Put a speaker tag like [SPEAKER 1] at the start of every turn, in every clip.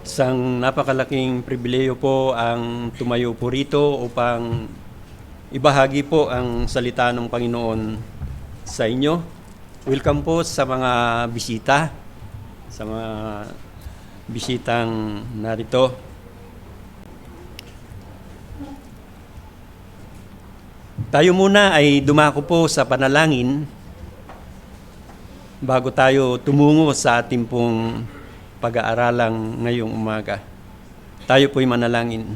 [SPEAKER 1] Isang napakalaking pribileyo po ang tumayo po rito upang ibahagi po ang salita ng Panginoon sa inyo. Welcome po sa mga bisita, sa mga bisitang narito. Tayo muna ay dumako po sa panalangin bago tayo tumungo sa ating pong pag-aaralang ngayong umaga. Tayo po'y manalangin.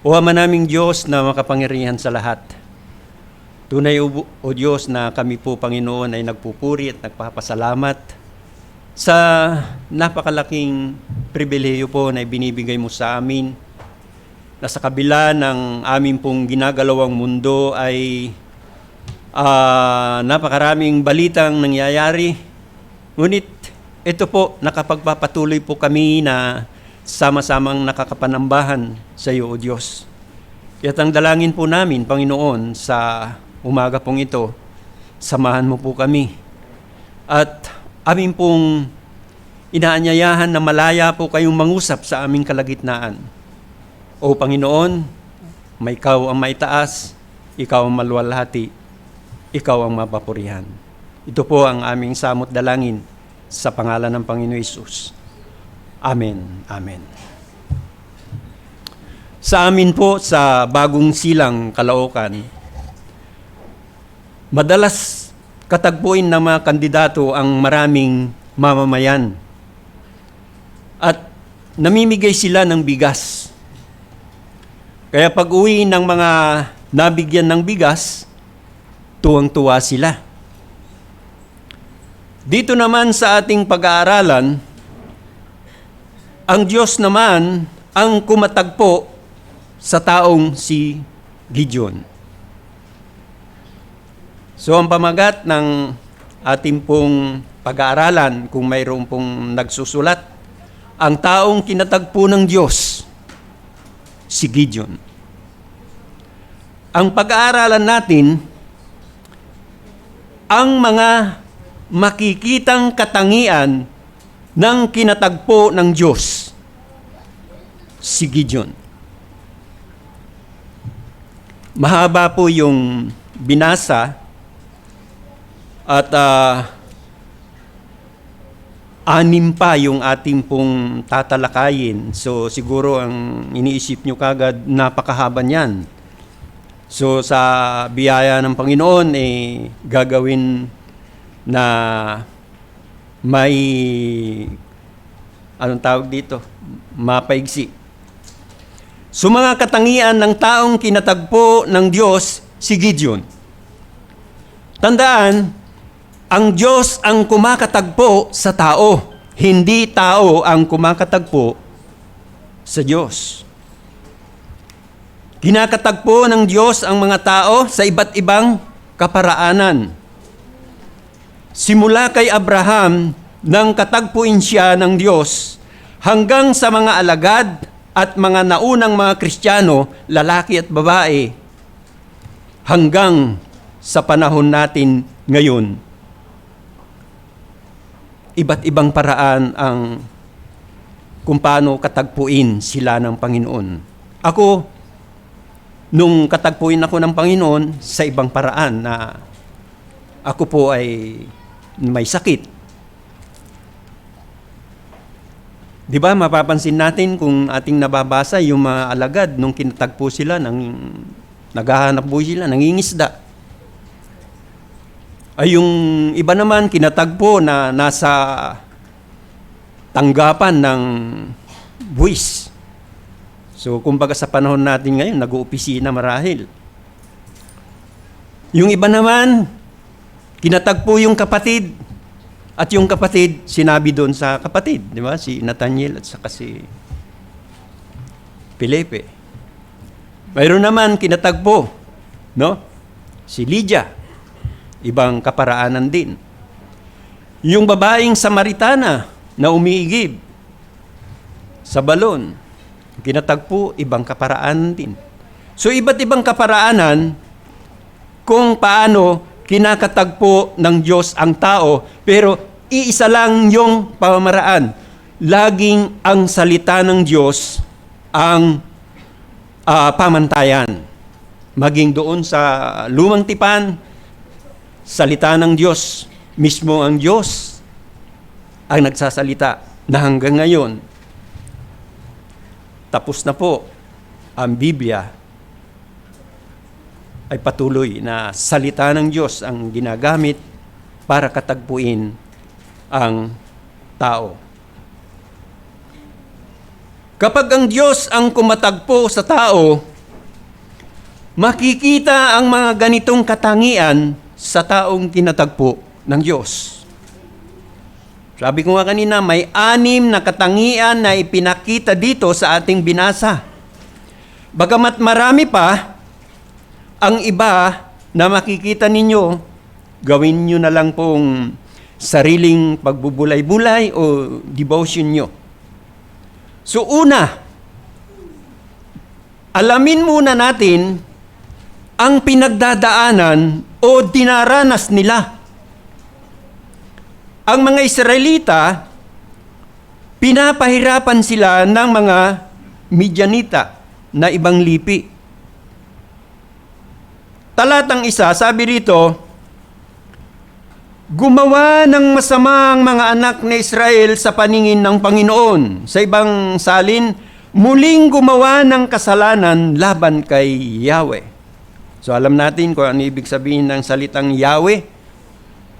[SPEAKER 1] O Ama naming Diyos na makapangyarihan sa lahat, tunay o Diyos na kami po Panginoon ay nagpupuri at nagpapasalamat sa napakalaking pribileyo po na ibinibigay mo sa amin, na sa kabila ng aming pong ginagalawang mundo ay napakaraming balitang nangyayari, ngunit ito po, nakapagpapatuloy po kami na sama-samang nakakapanambahan sa iyo, O Diyos. Kaya't ang dalangin po namin, Panginoon, sa umaga pong ito, samahan mo po kami. At amin pong inaanyayahan na malaya po kayong mangusap sa aming kalagitnaan. O Panginoon, may ikaw ang maitaas, ikaw ang maluwalhati, ikaw ang mapapurihan. Ito po ang aming samot dalangin sa pangalan ng Panginoon Hesus. Amen. Amen. Sa amin po sa Bagong Silang, Caloocan, madalas katagpuin ng mga kandidato ang maraming mamamayan. At namimigay sila ng bigas. Kaya pag-uwi ng mga nabigyan ng bigas, tuwang-tuwa sila. Dito naman sa ating pag-aaralan, ang Diyos naman ang kumatagpo sa taong si Gideon. So ang pamagat ng ating pong pag-aaralan, kung mayroon pong nagsusulat, ang taong kinatagpo ng Diyos, si Gideon. Ang pag-aaralan natin, ang mga makikitang katangian ng kinatagpo ng Diyos, si Gideon. Mahaba po yung binasa at anim pa yung ating pong tatalakayin. So siguro ang iniisip nyo kagad, napakahaba niyan. So sa biyaya ng Panginoon, gagawin na may, anong tawag dito? Mapaigsi. So mga katangian ng taong kinatagpo ng Diyos, si Gideon. Tandaan, ang Diyos ang kumakatagpo sa tao, hindi tao ang kumakatagpo sa Diyos. Kinakatagpo ng Diyos ang mga tao sa iba't ibang kaparaanan. Simula kay Abraham nang katagpuin siya ng Diyos hanggang sa mga alagad at mga naunang mga Kristiyano, lalaki at babae, hanggang sa panahon natin ngayon. Iba't ibang paraan ang kung paano katagpuin sila ng Panginoon. Ako, nung katagpuin ako ng Panginoon, sa ibang paraan na ako po ay may sakit. Di ba, mapapansin natin kung ating nababasa yung mga alagad nung kinatagpo sila, naghahanap buhay sila, nangingisda. Ay yung iba naman kinatagpo na nasa tanggapan ng buwis. So kumbaga sa panahon natin ngayon, nag-uopisina marahil. Yung iba naman, kinatagpo yung kapatid. At yung kapatid, sinabi doon sa kapatid, di ba? Si Nathaniel at saka si Felipe. Mayroon naman kinatagpo, no? Si Lydia, ibang kaparaanan din. Yung babaeng Samaritana na umiigib sa balon, kinatagpo, ibang kaparaanan din. So iba't ibang kaparaanan kung paano kinakatagpo ng Diyos ang tao, pero iisa lang yung pamamaraan. laging ang salita ng Diyos ang pamantayan. Maging doon sa lumang tipan, salita ng Diyos, mismo ang Diyos ang nagsasalita na hanggang ngayon. Tapos na po ang Biblia ay patuloy na salita ng Diyos ang ginagamit para katagpuin ang tao. Kapag ang Diyos ang kumatagpo sa tao, makikita ang mga ganitong katangian sa taong tinatagpo ng Diyos. Sabi ko nga kanina, may 6 na katangian na ipinakita dito sa ating binasa. Bagamat marami pa, ang iba na makikita ninyo, gawin nyo na lang pong sariling pagbubulay-bulay o devotion nyo. So una, alamin muna natin ang pinagdadaanan o dinaranas nila. Ang mga Israelita, pinapahirapan sila ng mga Midyanita na ibang lipi. Talatang 1, sabi rito, gumawa ng masama ang mga anak ni Israel sa paningin ng Panginoon. Sa ibang salin, muling gumawa ng kasalanan laban kay Yahweh. So alam natin kung ano ibig sabihin ng salitang Yahweh,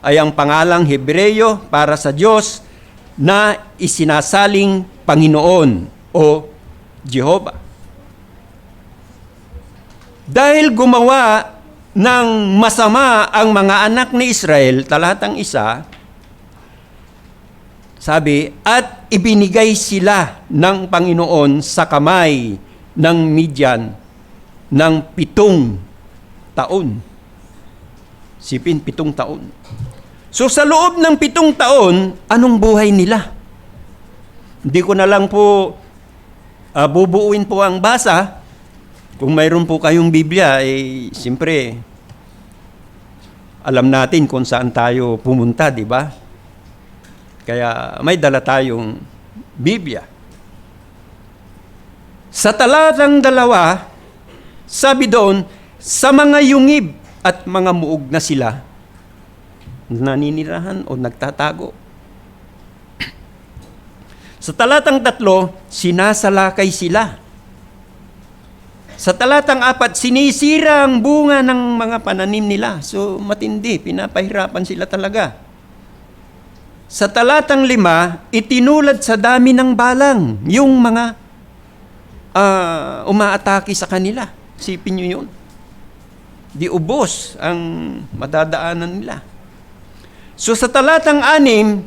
[SPEAKER 1] ay ang pangalang Hebreyo para sa Diyos na isinasaling Panginoon o Jehovah. Dahil gumawa ng masama ang mga anak ni Israel, talatang 1, sabi, at ibinigay sila ng Panginoon sa kamay ng Midyan ng 7 taon. Sipin, 7 taon. So sa loob ng 7 taon, anong buhay nila? Hindi ko na lang po bubuuin po ang basa. Kung mayroon po kayong Biblia, siyempre, alam natin kung saan tayo pumunta, di ba? Kaya may dala tayong Biblia. Sa talatang 2, sabi doon, sa mga yungib at mga muog na sila, naninirahan o nagtatago. Sa talatang 3, sinasalakay sila. Sa talatang 4, sinisira ang bunga ng mga pananim nila. So, matindi, pinapahirapan sila talaga. Sa talatang 5, itinulad sa dami ng balang yung mga umaatake sa kanila. Sipin nyo yun. Di ubos ang madadaanan nila. So, sa talatang 6,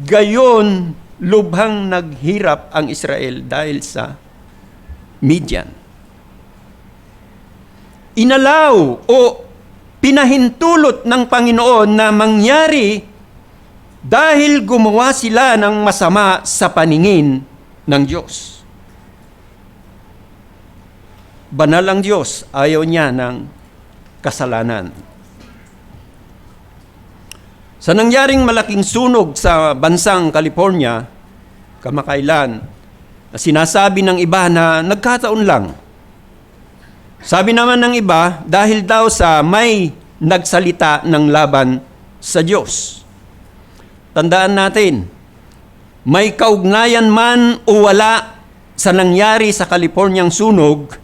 [SPEAKER 1] gayon lubhang naghirap ang Israel dahil sa Midyan. Inalaw o pinahintulot ng Panginoon na mangyari dahil gumawa sila ng masama sa paningin ng Diyos. Banal ang Diyos, ayaw niya ng kasalanan. Sa nangyaring malaking sunog sa bansang California, kamakailan, sinasabi ng iba na nagkataon lang. Sabi naman ng iba, dahil daw sa may nagsalita ng laban sa Diyos. Tandaan natin, may kaugnayan man o wala sa nangyari sa Californiang sunog,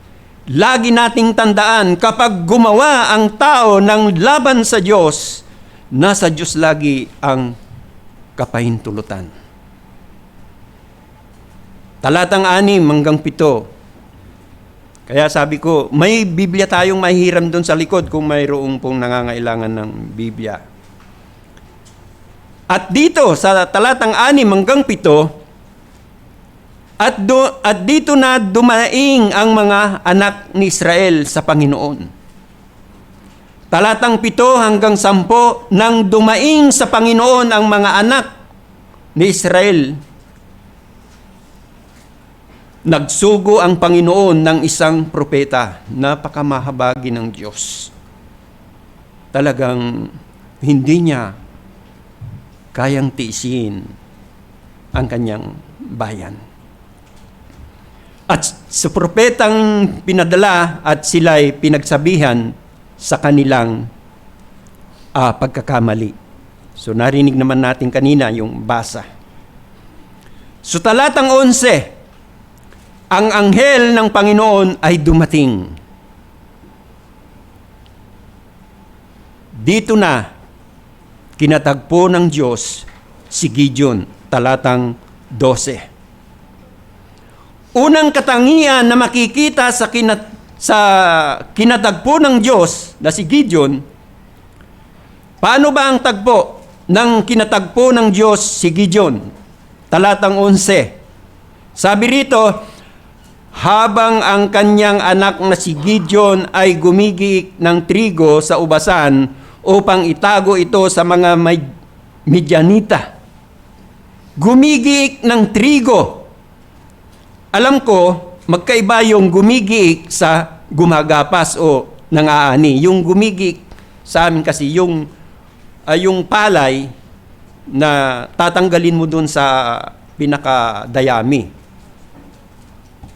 [SPEAKER 1] lagi nating tandaan kapag gumawa ang tao ng laban sa Diyos, nasa Diyos lagi ang kapahintulutan. Talatang 6 hanggang 7. Kaya sabi ko, may Biblia tayong mahihiram doon sa likod kung mayroong pong nangangailangan ng Biblia. At dito, sa talatang 6 hanggang 7, at dito na dumaing ang mga anak ni Israel sa Panginoon. Talatang 7 hanggang 10, nang dumaing sa Panginoon ang mga anak ni Israel, nagsugo ang Panginoon ng isang propeta. Napakamahabagi ng Diyos. Talagang hindi niya kayang tiisin ang kanyang bayan. At sa propetang pinadala at sila'y pinagsabihan sa kanilang pagkakamali. So narinig naman natin kanina yung basa. So talatang 11, ang anghel ng Panginoon ay dumating. Dito na kinatagpo ng Diyos si Gideon, talatang 12. Unang katangian na makikita sa kinatagpo ng Diyos na si Gideon, paano ba ang tagpo ng kinatagpo ng Diyos si Gideon? Talatang 11. Sabi rito, habang ang kanyang anak na si Gideon ay gumigiik ng trigo sa ubasan upang itago ito sa mga Midianita. Gumigiik ng trigo. Alam ko, magkaiba yung gumigiik sa gumagapas o nangaani. Yung gumigiik sa amin kasi yung palay na tatanggalin mo dun sa pinakadayami.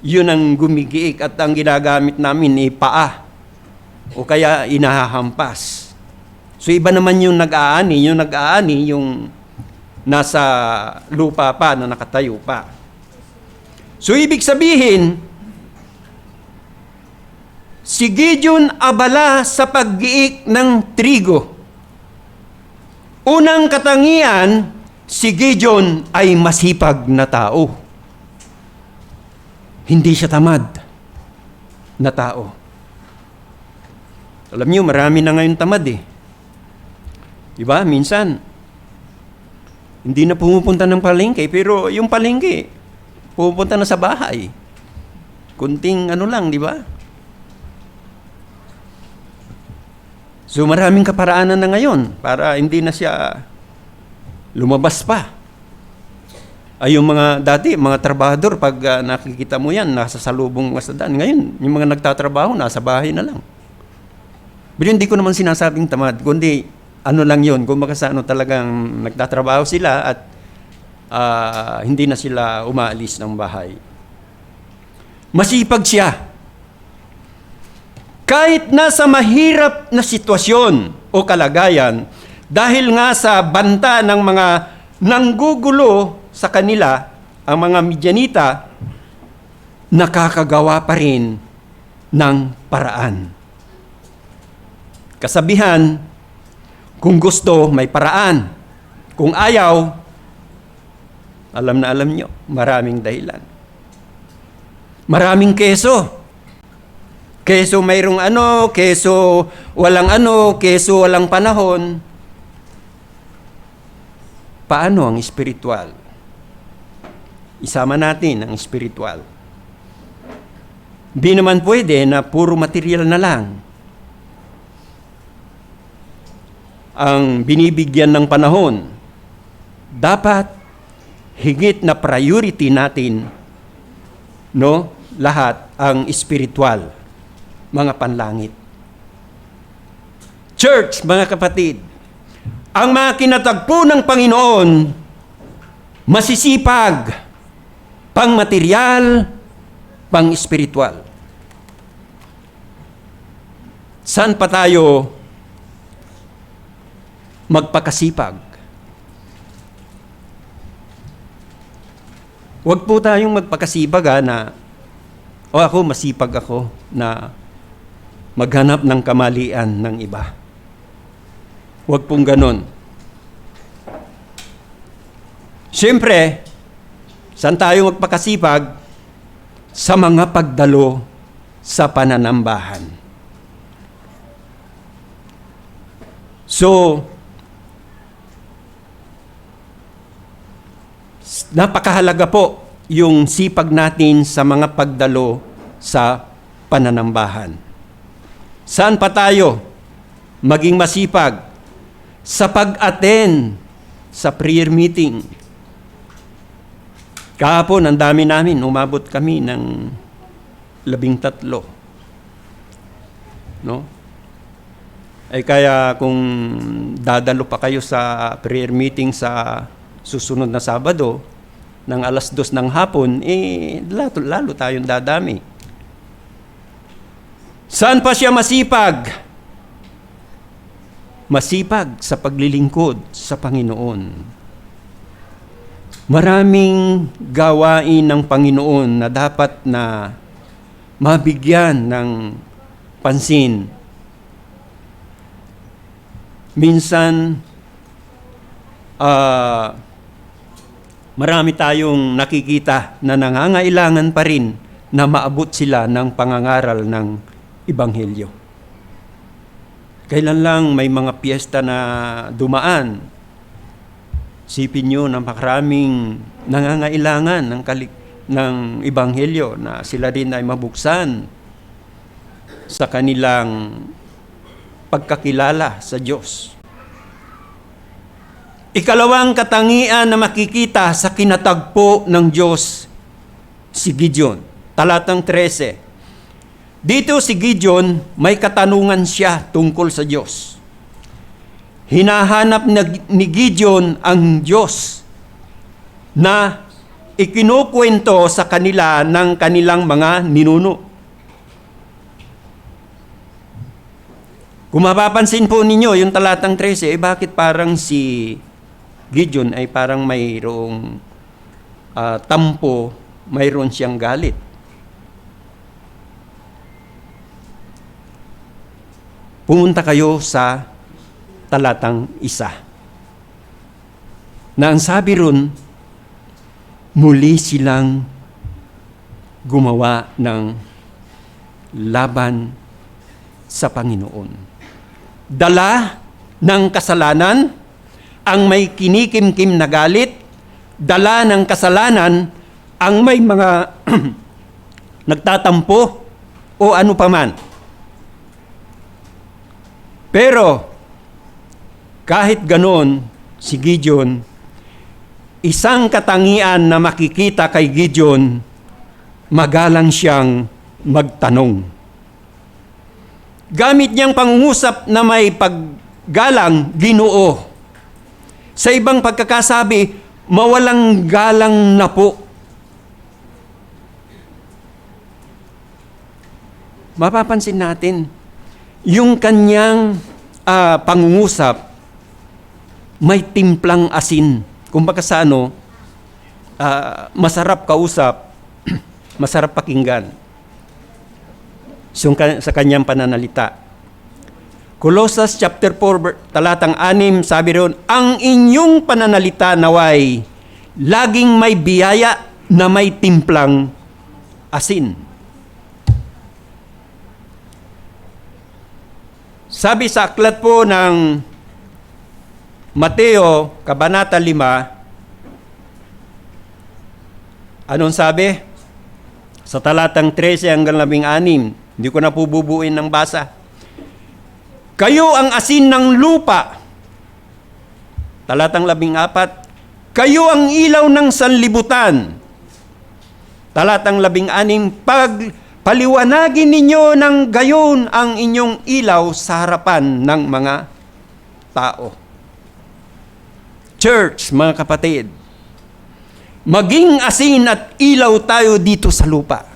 [SPEAKER 1] Yun ang gumigiik at ang ginagamit namin ay paa o kaya inahahampas. So iba naman yung nag-aani. Yung nag-aani yung nasa lupa pa na nakatayo pa. So, ibig sabihin, si Gideon abala sa paggiik ng trigo. Unang katangian, si Gideon ay masipag na tao. Hindi siya tamad na tao. Alam niyo, marami na ngayon tamad eh. Diba? Minsan, hindi na pumupunta ng palengke, pero yung palengke, pupunta na sa bahay. Kunting lang, di ba? So maraming kaparaanan na ngayon para hindi na siya lumabas pa. Ay yung mga dati, mga trabahador, pag nakikita mo yan, nasa salubong masdadan. Ngayon, yung mga nagtatrabaho, nasa bahay na lang. Pero hindi ko naman sinasabing tamad, kundi lang yun, kung talagang nagtatrabaho sila at hindi na sila umaalis ng bahay. Masipag siya. Kahit nasa mahirap na sitwasyon o kalagayan, dahil nga sa banta ng mga nanggugulo sa kanila, ang mga Midianita, nakakagawa pa rin ng paraan. Kasabihan, kung gusto, may paraan. Kung ayaw, alam na alam nyo, maraming dahilan. Maraming keso. Keso mayroong keso walang keso walang panahon. Paano ang espiritual? Isama natin ang espiritual. Di naman pwede na puro material na lang ang binibigyan ng panahon. Dapat higit na priority natin, lahat ang espiritual, mga panlangit. Church, mga kapatid, ang mga kinatagpo ng Panginoon, masisipag, pang material, pang espiritual. Saan pa tayo magpakasipag? Huwag po tayong magpakasipag na, masipag ako na maghanap ng kamalian ng iba. Huwag pong ganon. Siyempre, saan tayo magpakasipag? Sa mga pagdalo sa pananambahan. So, napakahalaga po yung sipag natin sa mga pagdalo sa pananambahan. Saan pa tayo maging masipag? Sa pag-attend sa prayer meeting. Kahapon, ang dami namin, umabot kami ng 13. Kaya kung dadalo pa kayo sa prayer meeting sa susunod na Sabado, ng 2:00 ng hapon, lalo tayong dadami. Saan pa siya masipag? Masipag sa paglilingkod sa Panginoon. Maraming gawain ng Panginoon na dapat na mabigyan ng pansin. Minsan, marami tayong nakikita na nangangailangan pa rin na maabot sila ng pangangaral ng Ebanghelyo. Kailan lang may mga piyesta na dumaan, sipin nyo na makaraming nangangailangan ng Ebanghelyo na sila din ay mabuksan sa kanilang pagkakilala sa Diyos. Ikalawang katangian na makikita sa kinatagpo ng Diyos, si Gideon. Talatang 13. Dito si Gideon, may katanungan siya tungkol sa Diyos. Hinahanap ni Gideon ang Diyos na ikinukwento sa kanila ng kanilang mga ninuno. Kung mapapansin po ninyo, yung talatang 13, bakit parang si Gideon ay parang mayroong tampo, mayroon siyang galit? Pumunta kayo sa talatang 1. Na ang sabi ron, muli silang gumawa ng laban sa Panginoon. Dala ng kasalanan ang may kinikimkim na galit, dala ng kasalanan ang may mga nagtatampo o ano paman. Pero, kahit ganoon, si Gideon, isang katangian na makikita kay Gideon, magalang siyang magtanong. Gamit niyang pangungusap na may paggalang, Ginoo. Sa ibang pagkakasabi, mawalang galang na po. Mapapansin natin, yung kanyang pangungusap, may timplang asin. Kumbaga sa masarap kausap, masarap pakinggan. So, sa kanyang pananalita. Colossus chapter 4, talatang 6, sabi ron, ang inyong pananalita naway, laging may biyaya na may timplang asin. Sabi sa aklat po ng Mateo, Kabanata 5, anong sabi? Sa talatang 13 hanggang 16, hindi ko na po bubuuin ng basa. Kayo ang asin ng lupa. Talatang 14, kayo ang ilaw ng sanlibutan. Talatang 16, paliwanagin ninyo ng gayon ang inyong ilaw sa harapan ng mga tao. Church, mga kapatid, maging asin at ilaw tayo dito sa lupa.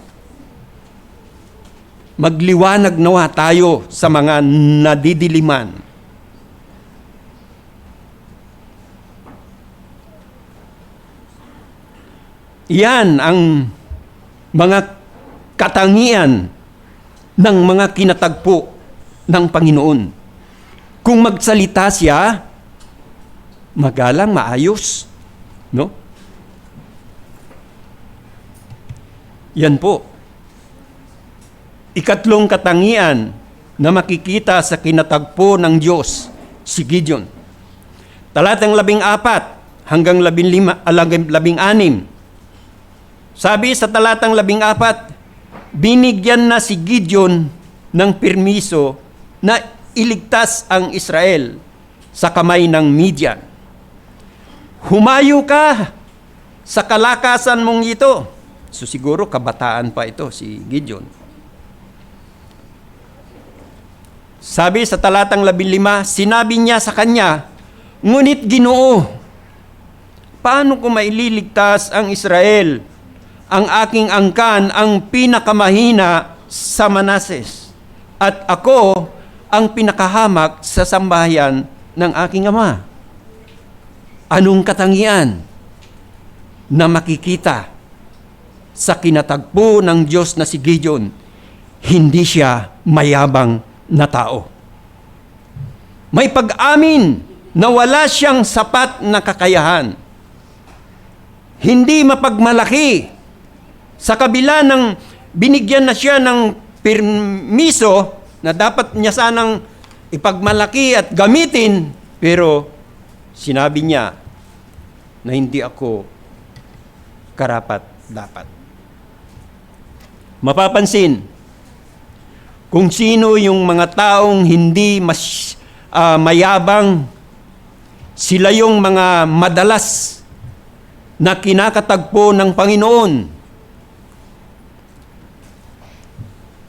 [SPEAKER 1] Magliwanag nawa tayo sa mga nadidiliman. Yan ang mga katangian ng mga kinatagpo ng Panginoon. Kung magsalita siya, magalang, maayos. No? Yan po. Ikatlong katangian na makikita sa kinatagpo ng Diyos, si Gideon. Talatang 14 hanggang 16. Sabi sa talatang 14, binigyan na si Gideon ng permiso na iligtas ang Israel sa kamay ng Midian. Humayo ka sa kalakasan mong ito. So siguro kabataan pa ito si Gideon. Sabi sa talatang 15, sinabi niya sa kanya, ngunit Ginoo, paano ko maililigtas ang Israel? Ang aking angkan ang pinakamahina sa Manases, at ako ang pinakahamak sa sambahayan ng aking ama. Anong katangian na makikita sa kinatagpo ng Diyos na si Gideon? Hindi siya mayabang na tao. May pag-amin na wala siyang sapat na kakayahan. Hindi mapagmalaki. Sa kabila ng binigyan na siya ng permiso na dapat niya sanang ipagmalaki at gamitin, pero sinabi niya na hindi ako karapat-dapat. Mapapansin kung sino yung mga taong hindi mayabang, sila yung mga madalas na kinakatagpo ng Panginoon.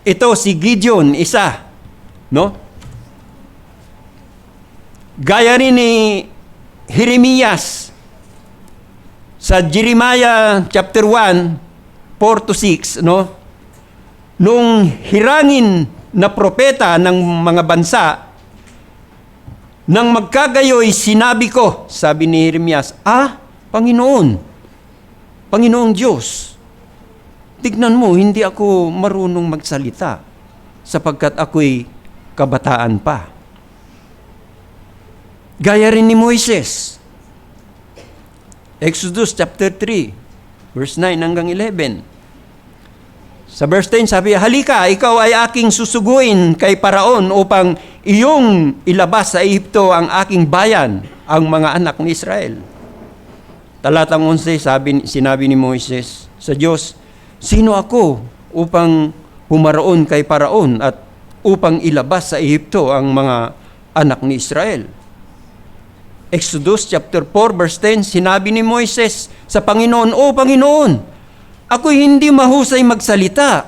[SPEAKER 1] Ito si Gideon, isa, no? Gaya rin ni Jeremias sa Jeremiah chapter 1, 4-6, no? Nung hirangin na propeta ng mga bansa, nang magkagayoy, sinabi ko, sabi ni Jeremias, Panginoong Diyos, tignan mo, hindi ako marunong magsalita sapagkat ako'y kabataan pa. Gaya rin ni Moises. Exodus chapter 3, verse 9 hanggang 11. Sa verse 10 sabi, halika, ikaw ay aking susuguin kay Paraon upang iyong ilabas sa Ehipto ang aking bayan, ang mga anak ni Israel. Talatang 11, sinabi ni Moises sa Diyos, sino ako upang pumaroon kay Paraon at upang ilabas sa Ehipto ang mga anak ni Israel? Exodus chapter 4 verse 10, sinabi ni Moises sa Panginoon, O Panginoon, ako'y hindi mahusay magsalita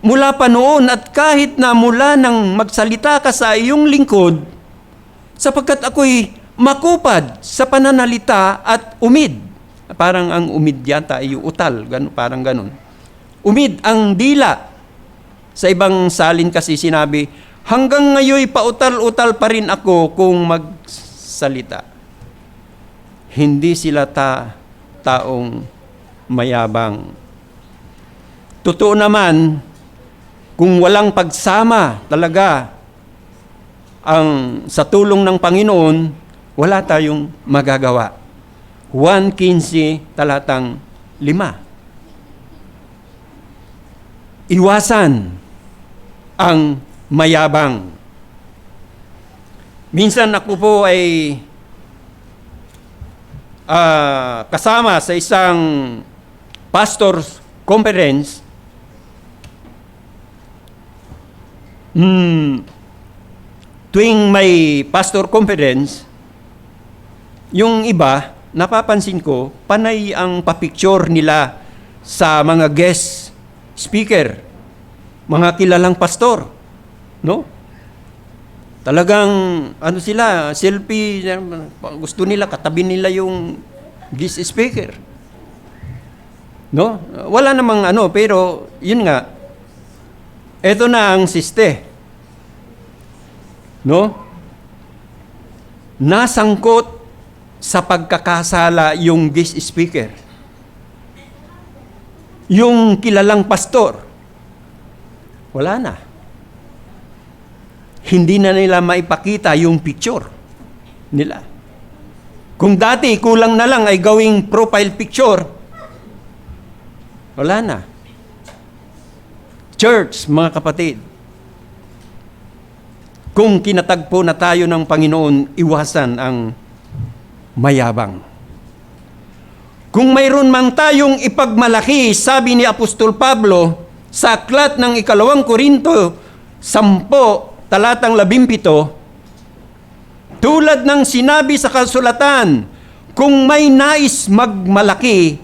[SPEAKER 1] mula pa noon at kahit na mula nang magsalita ka sa iyong lingkod, sapagkat ako'y makupad sa pananalita at umid. Parang ang umid yata ay utal, parang ganun. Umid ang dila. Sa ibang salin kasi sinabi, hanggang ngayon pautal-utal pa rin ako kung magsalita. Hindi sila taong mayabang. Totoo naman, kung walang pagsama talaga sa tulong ng Panginoon, wala tayong magagawa. 1:15 talatang 5. Iwasan ang mayabang. Minsan ako po ay kasama sa isang pastor's conference. Tuwing may pastor conference, yung iba, napapansin ko, panay ang papicture nila sa mga guest speaker, mga kilalang pastor, no? Talagang, sila, selfie, gusto nila, katabi nila yung guest speaker. No? Wala namang pero, yun nga, eto na ang siste. No? Nasangkot sa pagkakasala yung guest speaker. Yung kilalang pastor, wala na. Hindi na nila maipakita yung picture nila. Kung dati kulang na lang ay gawing profile picture, wala na. Church, mga kapatid, kung kinatagpo na tayo ng Panginoon, iwasan ang mayabang. Kung mayroon man tayong ipagmalaki, sabi ni Apostol Pablo sa aklat ng 2 Korinto 10, talatang 17, tulad ng sinabi sa kasulatan, kung may nais magmalaki,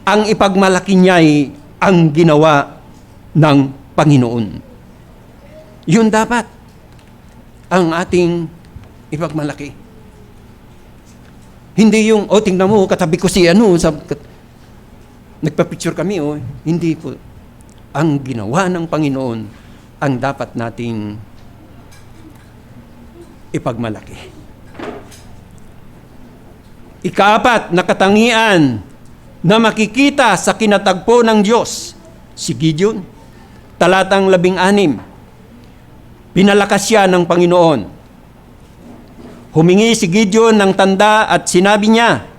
[SPEAKER 1] ang ipagmalaki niya'y ang ginawa ng Panginoon. Yun dapat ang ating ipagmalaki. Hindi yung, tingnan mo, katabi ko si nagpa-picture kami, Hindi po. Ang ginawa ng Panginoon ang dapat nating ipagmalaki. Ikaapat na katangian na makikita sa kinatagpo ng Diyos, si Gideon, talatang 16. Pinalakas siya ng Panginoon. Humingi si Gideon ng tanda at sinabi niya,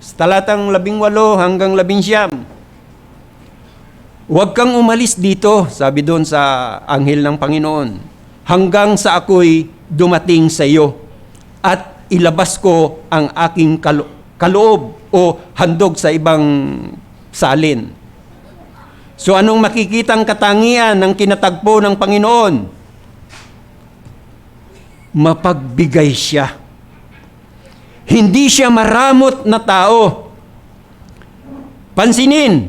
[SPEAKER 1] sa talatang 18 hanggang 19, huwag kang umalis dito, sabi doon sa anghel ng Panginoon, hanggang sa ako'y dumating sa iyo at ilabas ko ang aking kaloob o handog sa ibang salin. So anong makikitang katangian ng kinatagpo ng Panginoon? Mapagbigay siya. Hindi siya maramot na tao. Pansinin,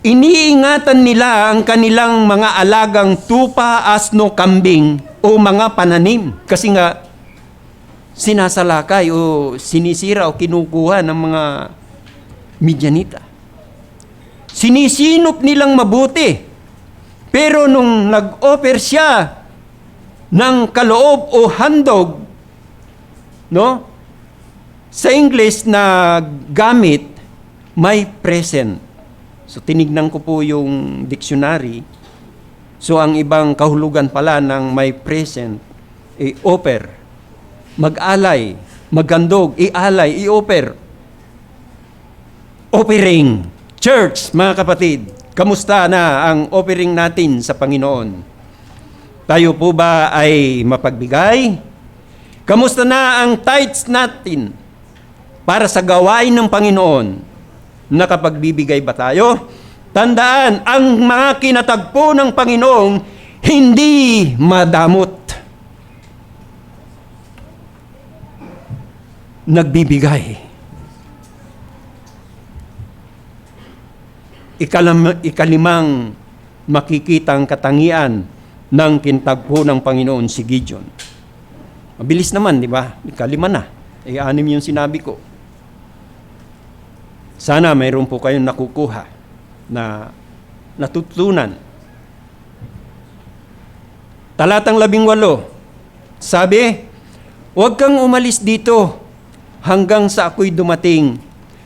[SPEAKER 1] iniingatan nila ang kanilang mga alagang tupa, asno, kambing o mga pananim. Kasi nga, sinasalakay o sinisira o kinukuha ng mga Midyanita. Sinisinop nilang mabuti. Pero nung nag-offer siya ng kaloob o handog, sa English na gamit, may present. So tinignan ko po yung dictionary. So ang ibang kahulugan pala ng may present, offer, mag-alay, maghandog, i-alay, i-offer. Offering. Church, mga kapatid, kamusta na ang offering natin sa Panginoon? Tayo po ba ay mapagbigay? Kamusta na ang tithes natin para sa gawain ng Panginoon? Nakapagbibigay ba tayo? Tandaan, ang mga kinatagpo ng Panginoong hindi madamot. Nagbibigay. Ikalimang makikitang katangian ng kinatagpo ng Panginoon si Gideon. Mabilis naman, di ba? Ikalima na. 6 yung sinabi ko. Sana mayroon po kayong nakukuha na natutunan. Talatang 18, sabi, huwag kang umalis dito hanggang sa ako'y dumating,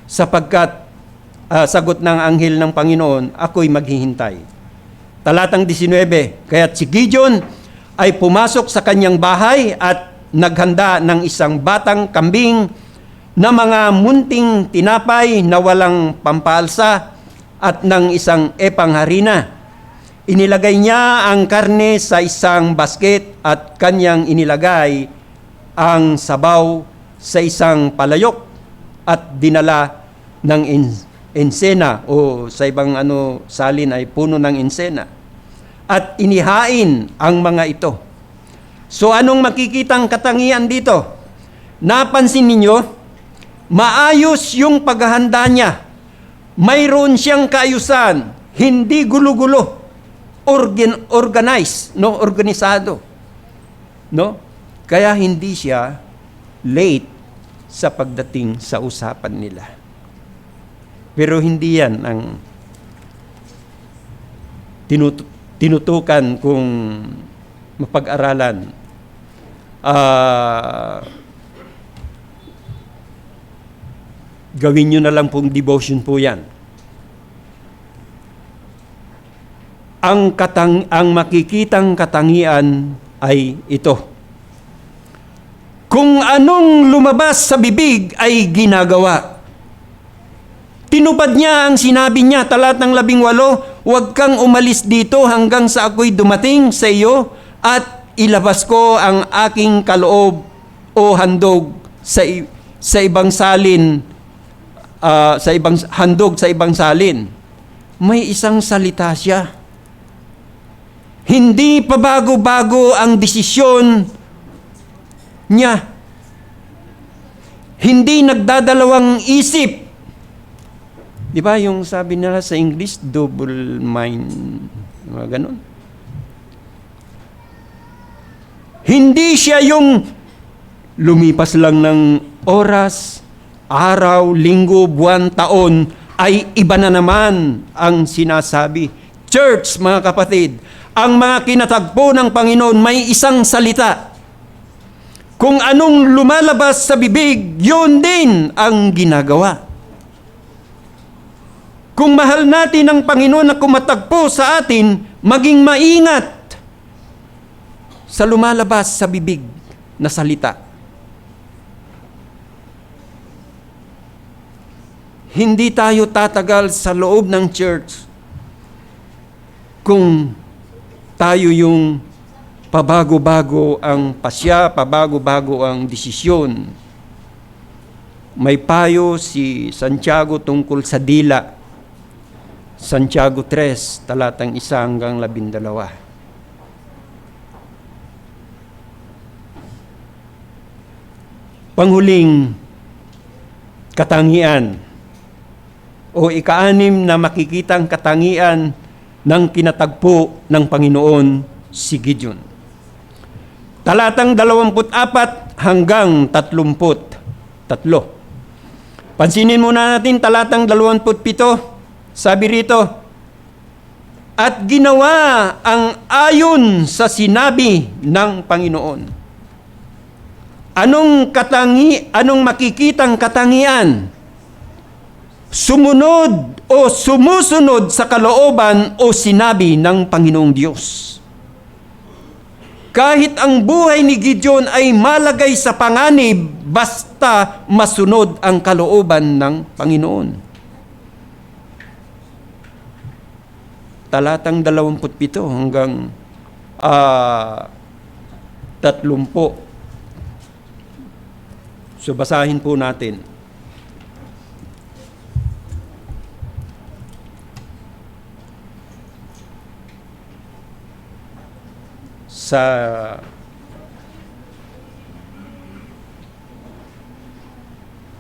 [SPEAKER 1] sapagkat sagot ng anghel ng Panginoon, ako'y maghihintay. Talatang 19, kaya't si Gideon ay pumasok sa kanyang bahay at naghanda ng isang batang kambing na mga munting tinapay na walang pampalsa at ng isang epang harina. Inilagay niya ang karne sa isang basket at kanyang inilagay ang sabaw sa isang palayok at dinala ng insena o sa ibang salin ay puno ng insena. At inihain ang mga ito. So anong makikitang katangian dito? Napansin ninyo, maayos yung paghahanda niya. Mayroon siyang kaayusan, hindi gulo-gulo. Organized, organisado. Kaya hindi siya late sa pagdating sa usapan nila. Pero hindi yan ang tinutukan kung mapag-aralan. Gawin nyo na lang pong devotion po yan. Ang makikitang katangian ay ito. Kung anong lumabas sa bibig ay ginagawa. Tinupad niya ang sinabi niya, talatang 18, huwag kang umalis dito hanggang sa ako'y dumating sa iyo at ilabas ko ang aking kaloob o handog sa ibang salin, sa ibang handog sa ibang salin. May isang salita siya. Hindi pa bago-bago ang desisyon niya. Hindi nagdadalawang isip. Di ba yung sabi nila sa English, double mind, mga ganun. Hindi siya yung lumipas lang ng oras, araw, linggo, buwan, taon, ay iba na naman ang sinasabi. Church, mga kapatid, ang mga kinatagpo ng Panginoon may isang salita. Kung anong lumalabas sa bibig, yun din ang ginagawa. Kung mahal natin ang Panginoon na kumatagpo sa atin, maging maingat sa lumalabas sa bibig na salita. Hindi tayo tatagal sa loob ng church kung tayo yung pabago-bago ang pasya, pabago-bago ang desisyon. May payo si Santiago tungkol sa dila. Santiago 3, talatang 1 hanggang 12. Panghuling katangian o ika-6 na makikitang katangian ng kinatagpo ng Panginoon si Gideon. Talatang 24 hanggang 33. Pansinin muna natin talatang 27. Sabi rito, at ginawa ang ayon sa sinabi ng Panginoon. Anong makikitang katangian? Sumunod o sumusunod sa kalooban o sinabi ng Panginoong Diyos. Kahit ang buhay ni Gideon ay malagay sa panganib, basta masunod ang kalooban ng Panginoon. Talatang 27 hanggang 30. So basahin po natin.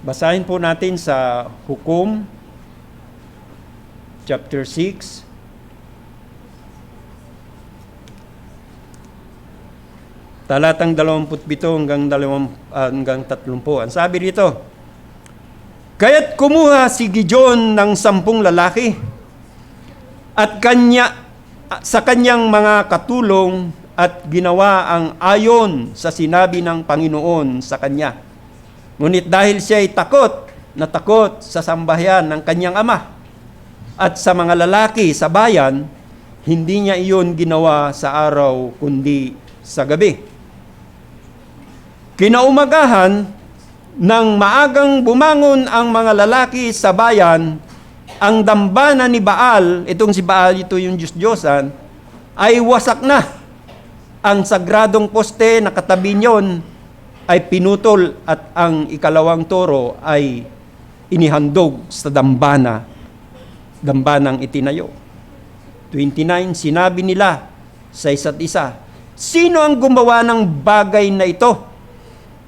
[SPEAKER 1] Basahin po natin sa Hukom chapter 6 talatang 27 hanggang 30. Ang sabi rito, kaya't kumuha si Gideon ng 10 lalaki at sa kanyang mga katulong at ginawa ang ayon sa sinabi ng Panginoon sa kanya. Ngunit dahil siya ay takot sa sambahayan ng kanyang ama at sa mga lalaki sa bayan, hindi niya iyon ginawa sa araw kundi sa gabi. Kinaumagahan, nang maagang bumangon ang mga lalaki sa bayan, ang dambana ni Baal, itong si Baal, ito yung Diyos-Diyosan, ay wasak na. Ang sagradong poste na katabi niyon ay pinutol at ang ikalawang toro ay inihandog sa dambanang itinayo. 29, sinabi nila sa isa't isa, sino ang gumawa ng bagay na ito?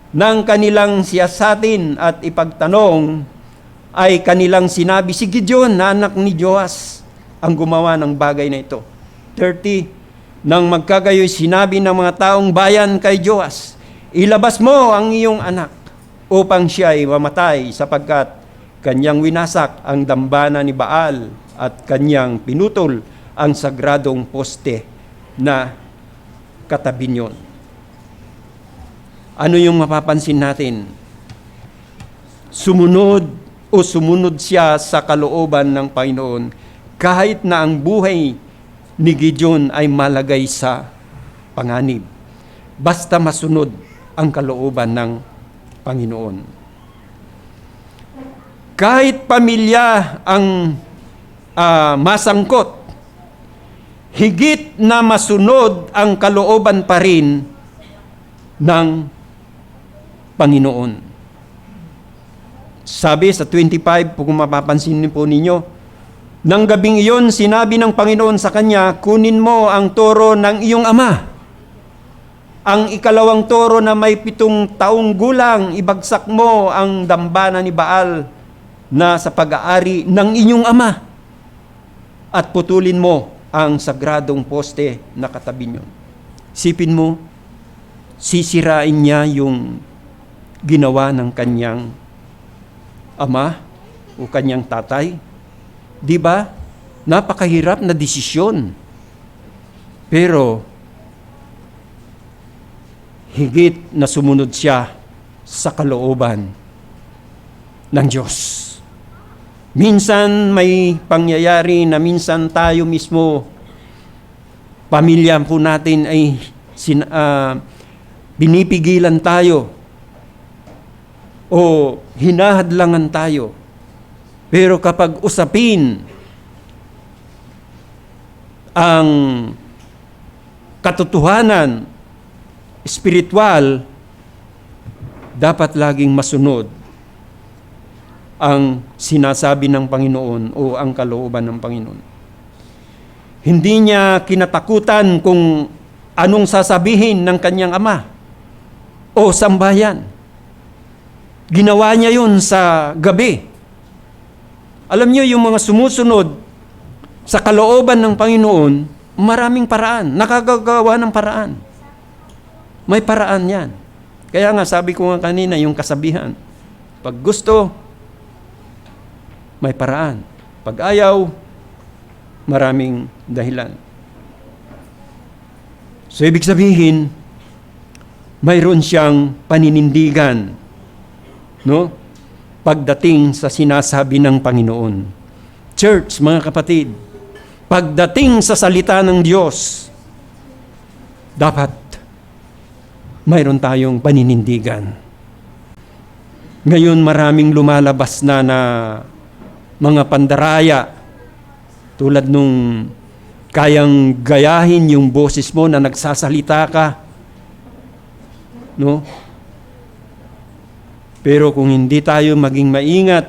[SPEAKER 1] Nang kanilang siyasatin at ipagtanong, ay kanilang sinabi, si Gideon na anak ni Joas ang gumawa ng bagay na ito. 30, nang magkagayoy sinabi ng mga taong bayan kay Joas, ilabas mo ang iyong anak upang siya ay mamatay sapagkat kanyang winasak ang dambana ni Baal at kanyang pinutol ang sagradong poste na katabi niyon. Ano yung mapapansin natin? Sumunod siya sa kalooban ng Panginoon kahit na ang buhay ni Gideon ay malagay sa panganib. Basta masunod ang kalooban ng Panginoon. Kahit pamilya ang masangkot, higit na masunod ang kalooban pa rin ng Panginoon. Sabi sa 25, kung mapapansin po ninyo, nang gabing iyon, sinabi ng Panginoon sa kanya, kunin mo ang toro ng iyong ama. Ang ikalawang toro na may 7 taong gulang, ibagsak mo ang dambana ni Baal na sa pag-aari ng inyong ama. At putulin mo ang sagradong poste na katabi niyo. Sipin mo, sisirain niya yung ginawa ng kanyang ama o kanyang tatay. Di ba? Napakahirap na desisyon. Pero, higit na sumunod siya sa kalooban ng Diyos. Minsan may pangyayari na minsan tayo mismo, pamilya po natin ay binipigilan tayo o hinahadlangan tayo. Pero kapag usapin ang katotohanan espiritual, dapat laging masunod ang sinasabi ng Panginoon o ang kalooban ng Panginoon. Hindi niya kinatakutan kung anong sasabihin ng kanyang ama o sambayan. Ginawa niya yun sa gabi. Alam niyo, yung mga sumusunod sa kalooban ng Panginoon, maraming paraan, nakagagawa ng paraan. May paraan yan. Kaya nga, sabi ko nga kanina, yung kasabihan, pag gusto, may paraan. Pag ayaw, maraming dahilan. So, ibig sabihin, mayroon siyang paninindigan, no? Pagdating sa sinasabi ng Panginoon. Church, mga kapatid, pagdating sa salita ng Diyos, dapat mayroon tayong paninindigan. Ngayon maraming lumalabas na mga pandaraya tulad nung kayang gayahin yung boses mo na nagsasalita ka. No? Pero kung hindi tayo maging maingat,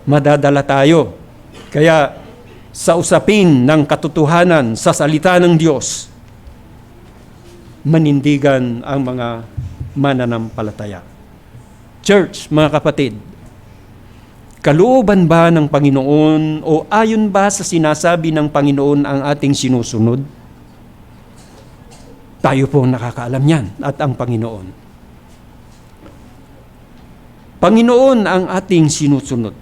[SPEAKER 1] madadala tayo. Kaya sa usapin ng katotohanan sa salita ng Diyos, manindigan ang mga mananampalataya. Church, mga kapatid, kalooban ba ng Panginoon o ayon ba sa sinasabi ng Panginoon ang ating sinusunod? Tayo po nakakaalam yan at ang Panginoon. Panginoon ang ating sinusunod.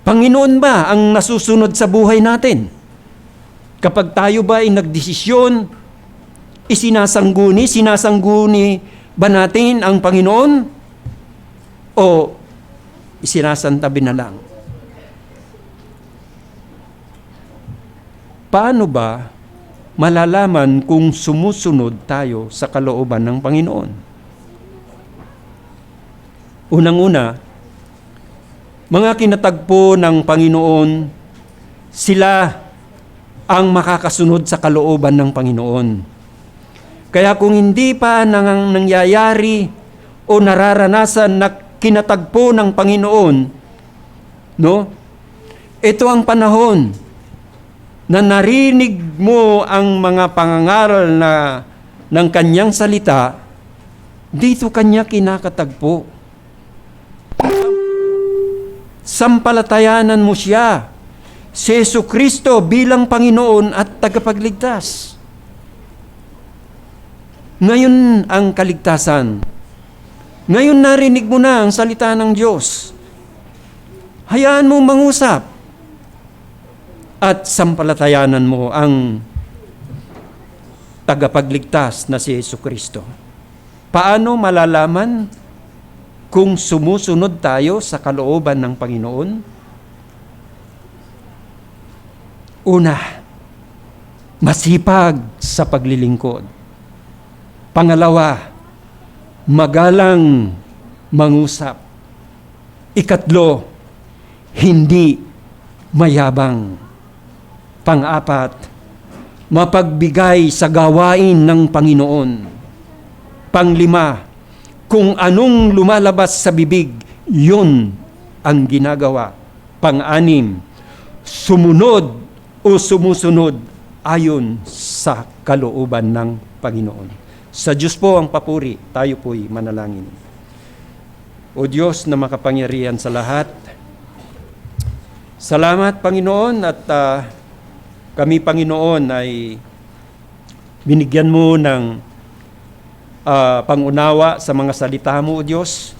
[SPEAKER 1] Panginoon ba ang nasusunod sa buhay natin? Kapag tayo ba ay nagdesisyon, sinasangguni ba natin ang Panginoon? O isinasantabi na lang? Paano ba malalaman kung sumusunod tayo sa kalooban ng Panginoon? Unang-una, mga kinatagpo ng Panginoon, sila ang makakasunod sa kalooban ng Panginoon. Kaya kung hindi pa nangyayari o nararanasan na kinatagpo ng Panginoon, no? Ito ang panahon na narinig mo ang mga pangangaral ng kanyang salita, dito kanya kinakatagpo. Sampalatayanan mo siya, si Jesucristo bilang Panginoon at tagapagligtas. Ngayon ang kaligtasan. Ngayon narinig mo na ang salita ng Diyos. Hayaan mo mangusap at sampalatayanan mo ang tagapagligtas na si Jesucristo. Paano malalaman kung sumusunod tayo sa kalooban ng Panginoon? Una, masipag sa paglilingkod. Pangalawa, magalang mangusap. Ikatlo, hindi mayabang. Pang-apat, mapagbigay sa gawain ng Panginoon. Panglima, kung anong lumalabas sa bibig, yun ang ginagawa. Pang-anim, sumunod o sumusunod ayon sa kalooban ng Panginoon. Sa Diyos po ang papuri, tayo po'y manalangin. O Diyos na makapangyarihan sa lahat, salamat Panginoon at kami Panginoon ay binigyan mo ng pangunawa sa mga salita mo, O Diyos.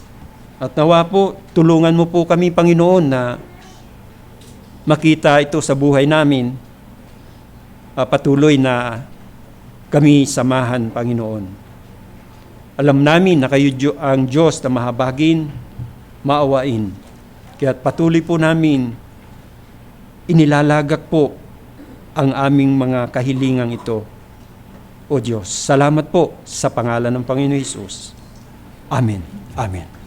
[SPEAKER 1] At nawa po, tulungan mo po kami, Panginoon, na makita ito sa buhay namin. Patuloy na kami samahan, Panginoon. Alam namin na kayo ang Diyos na mahabagin, maawain. Kaya patuloy po namin inilalagak po ang aming mga kahilingang ito. O Diyos, salamat po sa pangalan ng Panginoon Hesus. Amen. Amen.